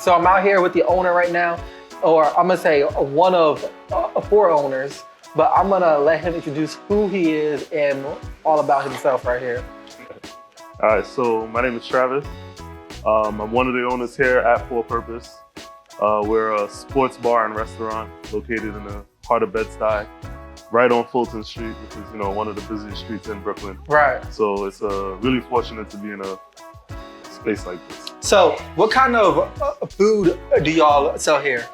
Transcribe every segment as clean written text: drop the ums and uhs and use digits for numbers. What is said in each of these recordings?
So I'm out here with the owner right now, or I'm gonna say one of 4 owners, but I'm gonna let him introduce who he is and all about himself right here. All right, so my name is Travis. I'm one of the owners here at For Purpose. We're a sports bar and restaurant located in the heart of Bed-Stuy, right on Fulton Street, which is one of the busiest streets in Brooklyn. Right. So it's really fortunate to be in a space like this. So what kind of food do y'all sell here?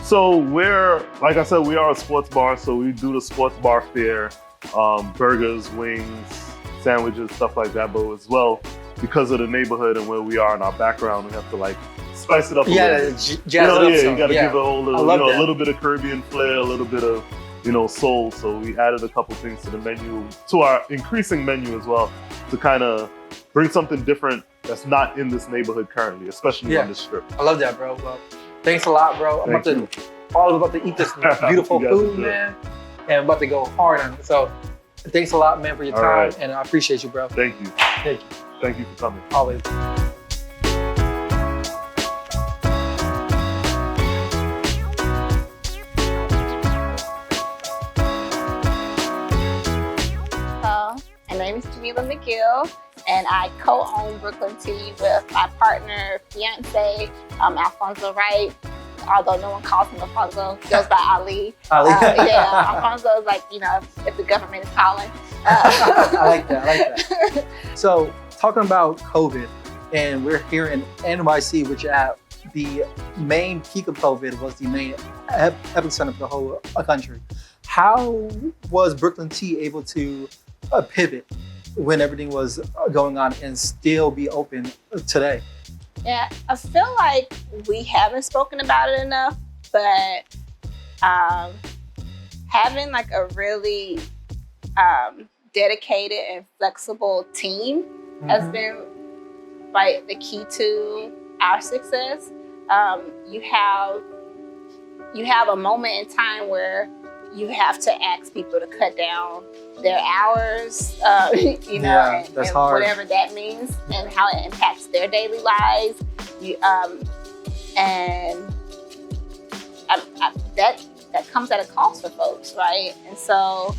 So like I said, we are a sports bar, so we do the sports bar fare, burgers, wings, sandwiches, stuff like that. But as well, because of the neighborhood and where we are in our background, we have to spice it up a little bit. Jazz it up. You got to give it a whole little, a little bit of Caribbean flair, a little bit of soul. So we added a couple things to the menu, to our increasing menu as well, to kind of bring something different that's not in this neighborhood currently, especially on this strip. I love that, bro. Well, thanks a lot, bro. I'm about to eat this beautiful food, man, and I'm about to go hard on it. So thanks a lot, man, for your time, and I appreciate you, bro. Thank you. Thank you. Thank you for coming. Always. My name is Jamila McGill, and I co-own Brooklyn Tea with my partner, fiance, Alfonso Wright. Although no one calls him Alfonso, he goes by Ali. Ali. Alfonso is like, if the government is calling. I like that. So talking about COVID, and we're here in NYC, which at the main peak of COVID was the main epicenter of the whole country. How was Brooklyn Tea able to pivot when everything was going on and still be open today? Yeah, I feel like we haven't spoken about it enough, but having a really dedicated and flexible team has been the key to our success. You have a moment in time where you have to ask people to cut down their hours, and hard. Whatever that means, and how it impacts their daily lives. That comes at a cost for folks, right? And so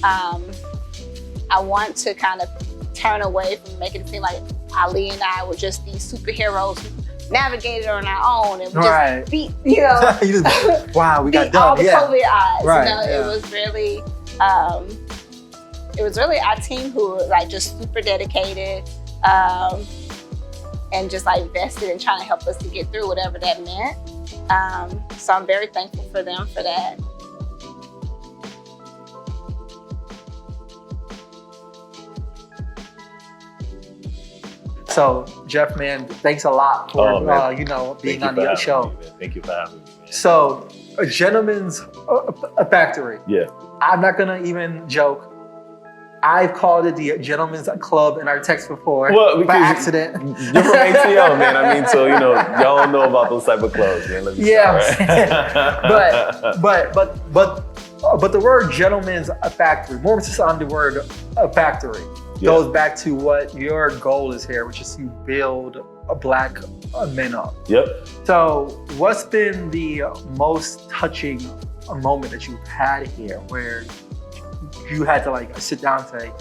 I want to kind of turn away from making it seem like Ali and I were just these superheroes who navigated on our own and we just beat, wow, we got beat done. all the COVID odds. Right, It was really our team who was just super dedicated and just vested in trying to help us to get through whatever that meant. So I'm very thankful for them for that. So Jeff, man, thanks a lot for being on the show. Thank you for having me, man. So, a gentleman's factory. Yeah. I'm not gonna even joke. I've called it the Gentleman's Club in our text before by accident. You're from ATL, man. I mean, so y'all know about those type of clubs, man. But the word gentleman's factory, more just on the word factory, goes back to what your goal is here, which is to build Black men up. Yep. So what's been the most touching moment that you've had here where you had to sit down and say,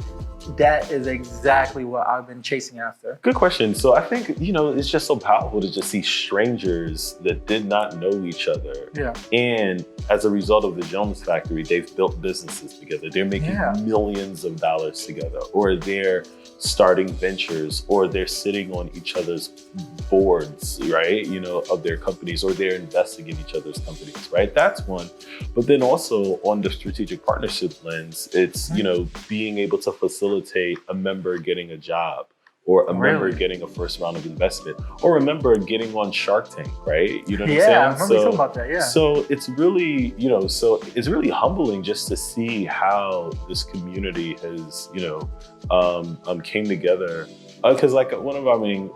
that is exactly what I've been chasing after? Good question. So I think, it's just so powerful to just see strangers that did not know each other. Yeah. And as a result of the Gentleman's Factory, they've built businesses together. They're making millions of dollars together, or they're starting ventures, or they're sitting on each other's boards, right? Of their companies, or they're investing in each other's companies, right? That's one. But then also on the strategic partnership lens, it's, being able to facilitate a member getting a job, or a member getting a first round of investment, or a member getting on Shark Tank, right? You know what I'm saying? Yeah, I remember talking about that, So it's really, it's really humbling just to see how this community has, came together. Because one of our main,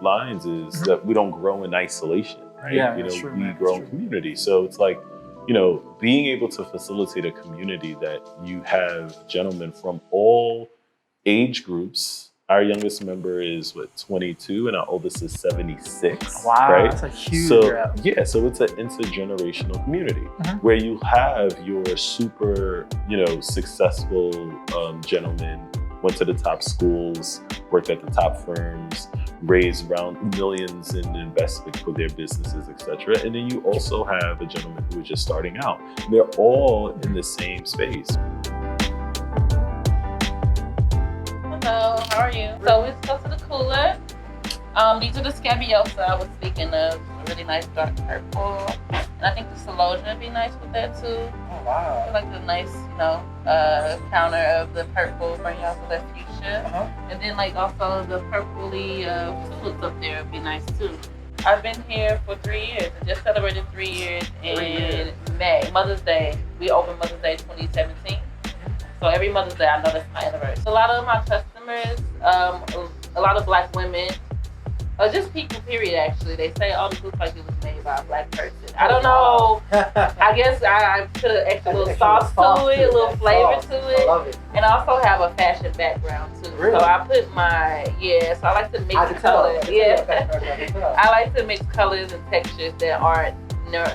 lines is that we don't grow in isolation, right? Yeah, we grow in community. So it's being able to facilitate a community that you have gentlemen from all age groups, Our youngest member is 22, and our oldest is 76. Wow, right? that's a huge So gap. yeah, so it's an intergenerational community Mhm. where you have your super, successful gentlemen, went to the top schools, worked at the top firms, raised around millions in investment for their businesses, etc. And then you also have a gentleman who is just starting out. They're all in the same space. Hello, how are you? So let's go to the cooler. These are the Scabiosa I was speaking of. A really nice dark purple. And I think the Celosia would be nice with that too. Oh, wow. I like the nice, counter of the purple, bring out that fuchsia. Uh-huh. And then also the purpley tulips up there would be nice too. I've been here for 3 years. I just celebrated 3 years in May. Mother's Day. We opened Mother's Day 2017. So every Mother's Day, I know that's my anniversary. A lot of my customers, a lot of Black women, just people, period, actually. They say, oh, this looks like it was made by a Black person. I don't know. I guess I put an extra little sauce to it, a little flavor to I it. love it. And I also have a fashion background, too. Really? So I put so I like to mix colors. I like to mix colors and textures that aren't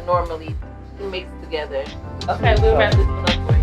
normally mixed together. Okay, we'll wrap this one up for you.